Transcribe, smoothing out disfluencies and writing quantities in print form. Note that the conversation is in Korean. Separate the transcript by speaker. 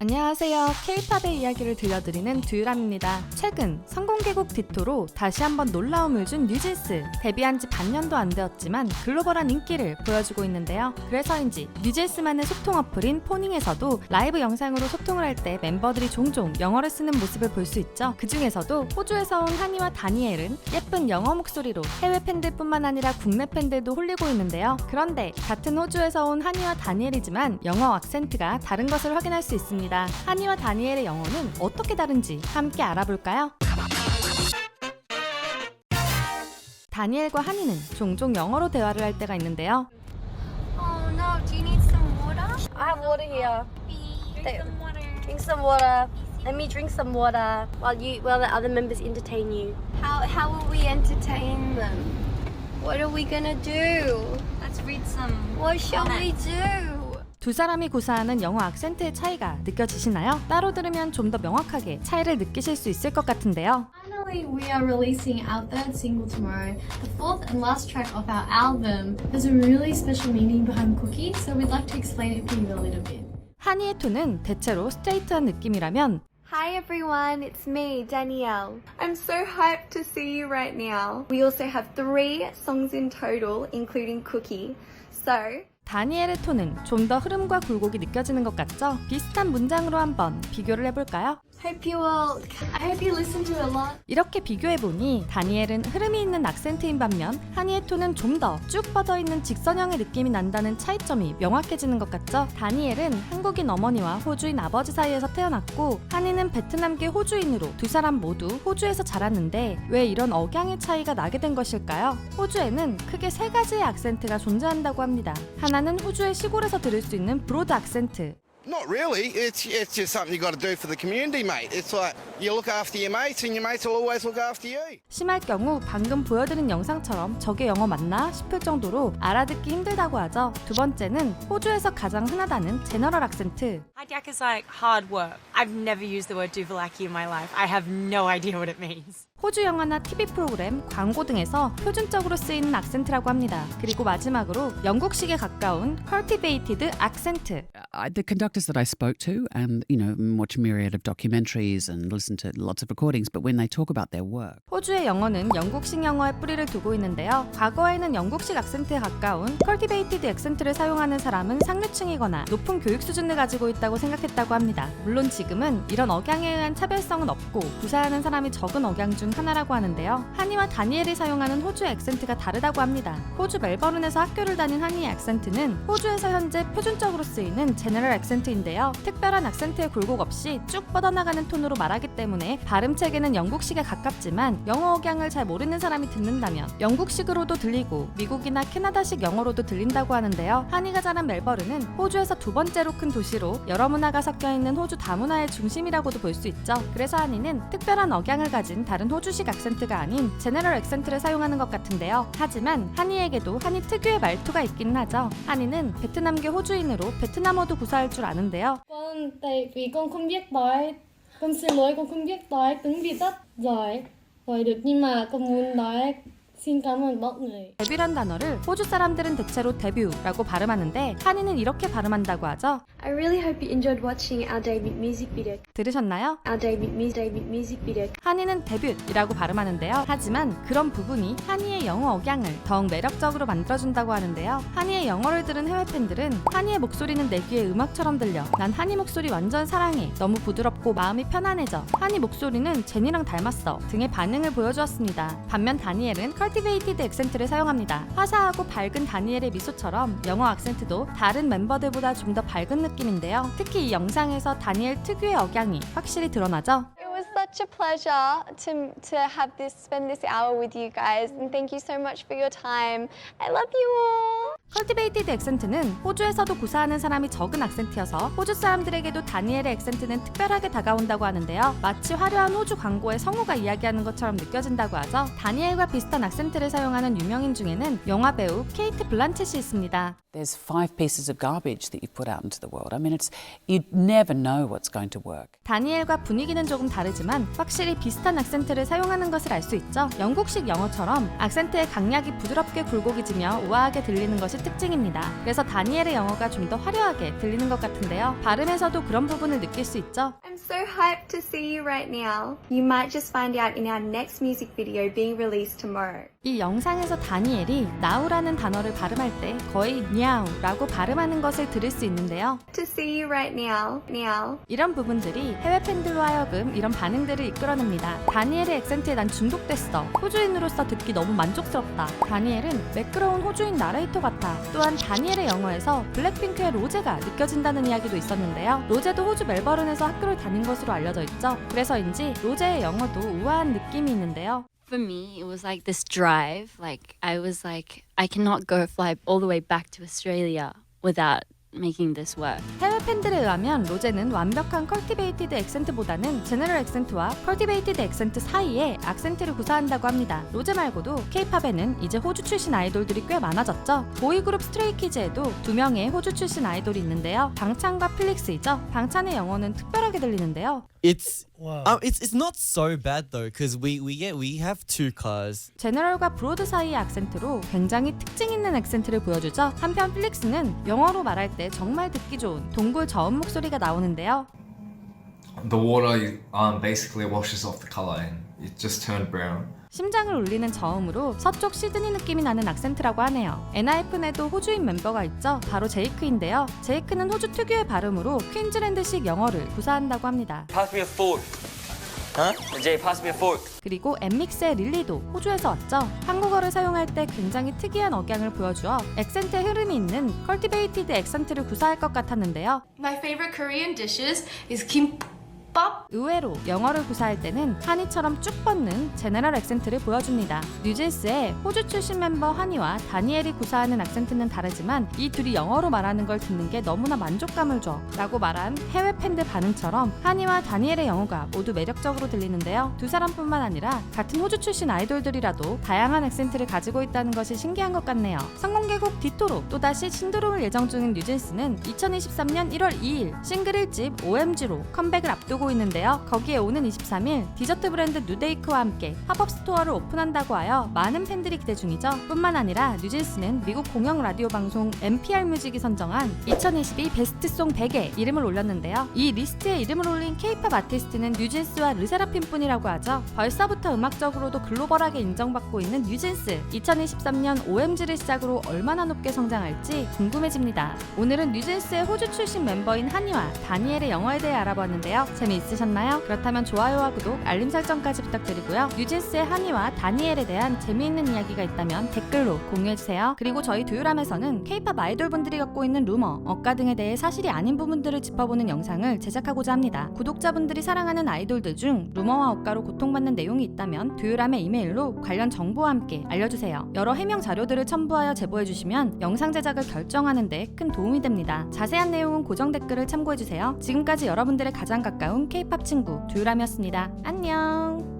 Speaker 1: 안녕하세요. K-팝의 이야기를 들려드리는 듀유람입니다. 최근 선공개곡 디토로 다시 한번 놀라움을 준 뉴진스. 데뷔한 지 반년도 안 되었지만 글로벌한 인기를 보여주고 있는데요. 그래서인지 뉴진스만의 소통 어플인 포닝에서도 라이브 영상으로 소통을 할 때 멤버들이 종종 영어를 쓰는 모습을 볼 수 있죠. 그 중에서도 호주에서 온 하니와 다니엘은 예쁜 영어 목소리로 해외 팬들뿐만 아니라 국내 팬들도 홀리고 있는데요. 그런데 같은 호주에서 온 하니와 다니엘이지만 영어 악센트가 다른 것을 확인할 수 있습니다. 하니와 다니엘의 영어는 어떻게 다른지 함께 알아볼까요? 다니엘과 하니는 종종 영어로 대화를 할 때가 있는데요.
Speaker 2: Oh no, do you need some water?
Speaker 3: I have water here.
Speaker 2: Drink some water.
Speaker 3: Drink some water. Let me drink some water while the other members entertain you.
Speaker 2: How will we entertain them?
Speaker 3: What are we gonna do?
Speaker 2: Let's read some.
Speaker 3: What shall we
Speaker 2: comments.
Speaker 3: do?
Speaker 1: 두 사람이 구사하는 영어 악센트의 차이가 느껴지시나요? 따로 들으면 좀 더 명확하게 차이를 느끼실 수 있을 것 같은데요.
Speaker 4: Finally, we are releasing our third single tomorrow, the fourth and last track of our album. There's a really special meaning behind Cookie, so we'd like to explain it for you a little bit.
Speaker 1: 하니의 톤은 대체로 스트레이트한 느낌이라면
Speaker 5: Hi everyone, it's me, Danielle. I'm so hyped to see you right now. We also have 3 songs in total, including Cookie. So,
Speaker 1: 다니엘의 톤은 좀 더 흐름과 굴곡이 느껴지는 것 같죠? 비슷한 문장으로 한번 비교를 해볼까요?
Speaker 4: I hope you listen to it a lot.
Speaker 1: 이렇게 비교해보니 다니엘은 흐름이 있는 악센트인 반면 하니의 톤은 좀 더 쭉 뻗어있는 직선형의 느낌이 난다는 차이점이 명확해지는 것 같죠? 다니엘은 한국인 어머니와 호주인 아버지 사이에서 태어났고 하니는 베트남계 호주인으로 두 사람 모두 호주에서 자랐는데 왜 이런 억양의 차이가 나게 된 것일까요? 호주에는 크게 3가지의 악센트가 존재한다고 합니다. 하나는 호주의 시골에서 들을 수 있는 브로드 악센트.
Speaker 6: Not really. It's just something you got to do for the community, mate. It's like you look after your mates, and your mates will always look after you.
Speaker 1: 심할 경우 방금 보여드린 영상처럼 저게 영어 맞나 싶을 정도로 알아듣기 힘들다고 하죠. 두 번째는 호주에서 가장 흔하다는 제너럴 악센트.
Speaker 7: Hijack is like hard work. I've never used the word duvallaki in my life. I have no idea what it means.
Speaker 1: 호주 영화나 TV 프로그램, 광고 등에서 표준적으로 쓰이는 악센트라고 합니다. 그리고 마지막으로 영국식에 가까운 cultivated 악센트.
Speaker 8: The conductors that I spoke to, and watch a myriad of documentaries and listen to lots of recordings, but when they talk about their work,
Speaker 1: 호주의 영어는 영국식 영어에 뿌리를 두고 있는데요. 과거에는 영국식 악센트에 가까운 cultivated 악센트를 사용하는 사람은 상류층이거나 높은 교육 수준을 가지고 있다고 생각했다고 합니다. 물론 지금은 이런 억양에 의한 차별성은 없고 구사하는 사람이 적은 억양 중 하나라고 하는데요. 하니와 다니엘이 사용하는 호주의 악센트가 다르다고 합니다. 호주 멜버른에서 학교를 다닌 하니의 악센트는 호주에서 현재 표준적으로 쓰이는 제너럴 악센트인데요. 특별한 악센트의 굴곡 없이 쭉 뻗어나가는 톤으로 말하기 때문에 발음 체계는 영국식에 가깝지만 영어 억양을 잘 모르는 사람이 듣는다면 영국식으로도 들리고 미국이나 캐나다식 영어로도 들린다고 하는데요. 하니가 자란 멜버른은 호주에서 2번째로 큰 도시로 여러 문화가 섞여 있는 호주 다문화의 중심이라고도 볼 수 있죠. 그래서 하니는 특별한 억양을 가진 다른 호주식 악센트가 아닌 제너럴 악센트를 사용하는 것 같은데요. 하지만 하니에게도 하니 특유의 말투가 있기는 하죠. 하니는 베트남계 호주인으로 베트남어도 구사할 줄 아는데요.
Speaker 4: Tại vì con không biết nói, con xin lỗi, con không biết nói tiếng Việt rất giỏi được, nhưng mà con muốn nói xin cảm ơn mọi người.
Speaker 1: 데뷔란 단어를 호주 사람들은 대체로 데뷔라고 발음하는데 하니는 이렇게 발음한다고 하죠.
Speaker 3: I really hope you enjoyed watching our debut music video.
Speaker 1: 들으셨나요?
Speaker 3: Our debut music video.
Speaker 1: 하니는 데뷔이라고 발음하는데요. 하지만 그런 부분이 하니의 영어 억양을 더욱 매력적으로 만들어준다고 하는데요. 하니의 영어를 들은 해외 팬들은 하니의 목소리는 내 귀에 음악처럼 들려. 난 하니 목소리 완전 사랑해. 너무 부드럽고 마음이 편안해져. 하니 목소리는 제니랑 닮았어. 등의 반응을 보여주었습니다. 반면 다니엘은 cultivated 악센트를 사용합니다. 화사하고 밝은 다니엘의 미소처럼 영어 악센트도 다른 멤버들보다 좀 더 밝은 느낌인데요. 특히 이 영상에서 다니엘 특유의 억양이 확실히 드러나죠.
Speaker 5: It was such a pleasure to spend this hour with you guys, and thank you so much for your time. I love you all.
Speaker 1: cultivated 악센트는 호주에서도 구사하는 사람이 적은 악센트여서 호주 사람들에게도 다니엘의 악센트는 특별하게 다가온다고 하는데요. 마치 화려한 호주 광고의 성우가 이야기하는 것처럼 느껴진다고 하죠. 다니엘과 비슷한 악센트를 사용하는 유명인 중에는 영화 배우 케이트 블란쳇이 있습니다.
Speaker 8: there's 5 pieces of garbage that you put out into the world. I mean, you never know what's going to work.
Speaker 1: 다니엘과 분위기는 조금 다르지만 확실히 비슷한 악센트를 사용하는 것을 알 수 있죠. 영국식 영어처럼 악센트의 강약이 부드럽게 굴곡이지며 우아하게 들리는 것이 특징입니다. 그래서 다니엘의 영어가 좀 더 화려하게 들리는 것 같은데요. 발음에서도 그런 부분을 느낄 수 있죠.
Speaker 5: I'm so hyped to see you right now. You might just find out in our next music video being released tomorrow.
Speaker 1: 이 영상에서 다니엘이 나우라는 단어를 발음할 때 거의 냐우라고 발음하는 것을 들을 수 있는데요.
Speaker 5: To see you right now.
Speaker 1: 이런 부분들이 해외 팬들로 하여금 이런 반응들을 이끌어냅니다. 다니엘의 액센트에 난 중독됐어. 호주인으로서 듣기 너무 만족스럽다. 다니엘은 매끄러운 호주인 나레이터 같아. 또한 다니엘의 영어에서 블랙핑크의 로제가 느껴진다는 이야기도 있었는데요. 로제도 호주 멜버른에서 학교를 다닌 것으로 알려져 있죠. 그래서인지 로제의 영어도 우아한 느낌이 있는데요.
Speaker 9: For me, it was like this drive. Like, I was like, I cannot fly all the way back to Australia without making this work.
Speaker 1: 해외 팬들에 의하면 로제는 완벽한 컬티베이티드 액센트보다는 제너럴 액센트와 컬티베이티드 액센트 사이에 악센트를 구사한다고 합니다. 로제 말고도 K-팝에는 이제 호주 출신 아이돌들이 꽤 많아졌죠. 보이그룹 스트레이키즈에도 2명의 호주 출신 아이돌이 있는데요. 방찬과 필릭스이죠. 방찬의 영어는 특별하게 들리는데요.
Speaker 10: It's it's not so bad though, because we have two cars.
Speaker 1: 제너럴과 브로드 사이의 악센트로 굉장히 특징 있는 액센트를 보여주죠. 한편 필릭스는 영어로 말할 때 정말 듣기 좋은 동굴 저음 목소리가 나오는데요.
Speaker 11: The water basically washes off the color and it just turned brown.
Speaker 1: 심장을 울리는 저음으로 서쪽 시드니 느낌이 나는 악센트라고 하네요. 엔하이픈에도 호주인 멤버가 있죠. 바로 제이크인데요. 제이크는 호주 특유의 발음으로 퀸즐랜드식 영어를 구사한다고 합니다.
Speaker 12: Pass me a fork. Huh? Jay, pass me a fork.
Speaker 1: 그리고 엠믹스의 릴리도 호주에서 왔죠. 한국어를 사용할 때 굉장히 특이한 억양을 보여주어 액센트의 흐름이 있는 컬티베이티드 액센트를 구사할 것 같았는데요.
Speaker 4: My favorite Korean dishes is kimbap.
Speaker 1: 의외로 영어를 구사할 때는 한이처럼 쭉 뻗는 제너럴 액센트를 보여줍니다. 뉴진스의 호주 출신 멤버 한이와 다니엘이 구사하는 악센트는 다르지만 이 둘이 영어로 말하는 걸 듣는 게 너무나 만족감을 줘 라고 말한 해외 팬들 반응처럼 한이와 다니엘의 영어가 모두 매력적으로 들리는데요. 두 사람뿐만 아니라 같은 호주 출신 아이돌들이라도 다양한 액센트를 가지고 있다는 것이 신기한 것 같네요. 성공개곡 디토로 또다시 신드롬을 예정 중인 뉴진스는 2023년 1월 2일 싱글 1집 OMG로 컴백을 앞두고 있는데요. 거기에 오는 23일 디저트 브랜드 누데이크와 함께 팝업 스토어를 오픈한다고 하여 많은 팬들이 기대 중이죠. 뿐만 아니라 뉴진스는 미국 공영 라디오 방송 NPR 뮤직이 선정한 2022 베스트송 100에 이름을 올렸는데요. 이 리스트에 이름을 올린 K-팝 아티스트는 뉴진스와 르세라핌 뿐이라고 하죠. 벌써부터 음악적으로도 글로벌하게 인정받고 있는 뉴진스. 2023년 OMG를 시작으로 얼마나 높게 성장할지 궁금해집니다. 오늘은 뉴진스의 호주 출신 멤버인 한이와 다니엘의 영어에 대해 알아봤는데요. 재미있으셨나요? 그렇다면 좋아요와 구독, 알림 설정까지 부탁드리고요. 뉴진스의 한이와 다니엘에 대한 재미있는 이야기가 있다면 댓글로 공유해주세요. 그리고 저희 두유람에서는 K-팝 아이돌분들이 갖고 있는 루머, 억가 등에 대해 사실이 아닌 부분들을 짚어보는 영상을 제작하고자 합니다. 구독자분들이 사랑하는 아이돌들 중 루머와 억가로 고통받는 내용이 있다면 두유람의 이메일로 관련 정보와 함께 알려주세요. 여러 해명 자료들을 첨부하여 제보해주시면 영상 제작을 결정하는 데 큰 도움이 됩니다. 자세한 내용은 고정 댓글을 참고해주세요. 지금까지 여러분들의 가장 가까운 K-팝 친구 두유람이었습니다. 안녕.